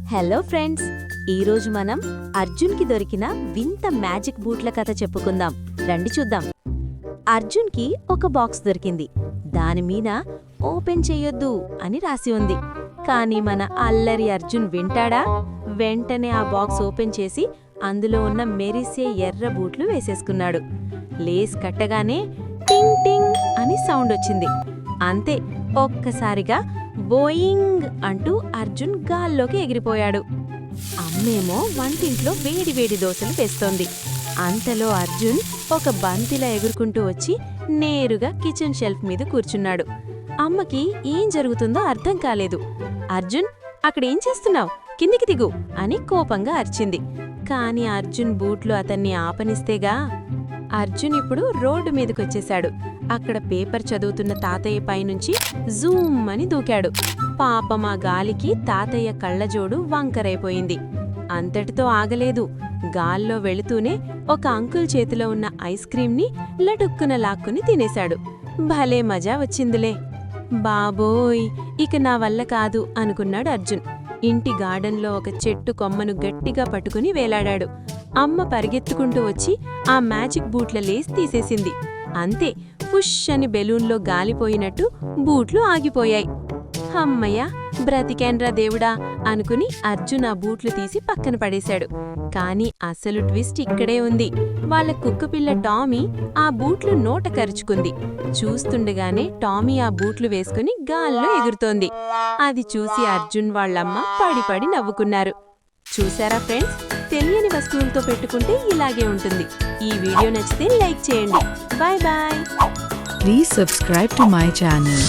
Hello friends, ఈరోజు మనం అర్జున్కి దొరికిన వింత మ్యాజిక్ బూట్ల కథ చెప్పుకుందాం. రండి చూద్దాం. అర్జున్కి ఒక బాక్స్ దొరికింది. దానిమీద ఓపెన్ చెయ్యొద్దు అని రాసి ఉంది. కానీ మన అల్లరి అర్జున్ వింటాడా? వెంటనే ఆ బాక్స్ ఓపెన్ చేసి అందులో ఉన్న మెరిసే ఎర్ర బూట్లు వేసేసుకున్నాడు. లేస్ కట్టగానే టింగ్ టింగ్ అని సౌండ్ వచ్చింది. అంతే, ఒక్కసారిగా బోయింగ్ అంటూ అర్జున్ గాల్లోకి ఎగిరిపోయాడు. అమ్మేమో వంటింట్లో వేడి వేడి దోశలు వేస్తోంది. అంతలో అర్జున్ ఒక బంతిలా ఎగురుకుంటూ వచ్చి నేరుగా కిచెన్ షెల్ఫ్ మీద కూర్చున్నాడు. అమ్మకి ఏం జరుగుతుందో అర్థం కాలేదు. అర్జున్, అక్కడేం చేస్తున్నావ్? కిందికి దిగు అని కోపంగా అరిచింది. కాని అర్జున్ బూట్లు అతన్ని ఆపనిస్తేగా. అర్జున్ ఇప్పుడు రోడ్డు మీదకొచ్చేశాడు. అక్కడ పేపర్ చదువుతున్న తాతయ్య పైనుంచి జూమ్ అని దూకాడు. పాపం ఆ గాలికి తాతయ్య కళ్ళజోడు వంకరైపోయింది. అంతటితో ఆగలేదు. గాల్లో వెళుతూనే ఒక అంకుల్ చేతిలో ఉన్న ఐస్ క్రీంని లటుక్కున లాక్కుని తినేశాడు. భలే మజా వచ్చిందిలే. బాబోయ్, ఇక నా వల్ల కాదు అనుకున్నాడు అర్జున్. ఇంటి గార్డెన్లో ఒక చెట్టు కొమ్మను గట్టిగా పట్టుకుని వేలాడాడు. అమ్మ పరిగెత్తుకుంటూ వచ్చి ఆ మ్యాజిక్ బూట్ల లేస్ తీసేసింది. అంతే, ఫుష్ అని బెలూన్లో గాలిపోయినట్టు బూట్లు ఆగిపోయాయి. అమ్మయ్య, బ్రతికేన్రా దేవుడా అనుకుని అర్జున్ ఆ బూట్లు తీసి పక్కన పడేశాడు. కాని అసలు ట్విస్ట్ ఇక్కడే ఉంది. వాళ్ళ కుక్కపిల్ల టామీ ఆ బూట్లు నోట కరుచుకుంది. చూస్తుండగానే టామీ ఆ బూట్లు వేసుకుని గాల్లో ఎగురుతోంది. అది చూసి అర్జున్ వాళ్ళమ్మ పడి నవ్వుకున్నారు. చూసారా ఫ్రెండ్స్, తెలియని వస్తువులతో పెట్టుకుంటే ఇలాగే ఉంటుంది. ఈ వీడియో నచ్చితే లైక్ చేయండి. Bye bye. Please subscribe to my channel.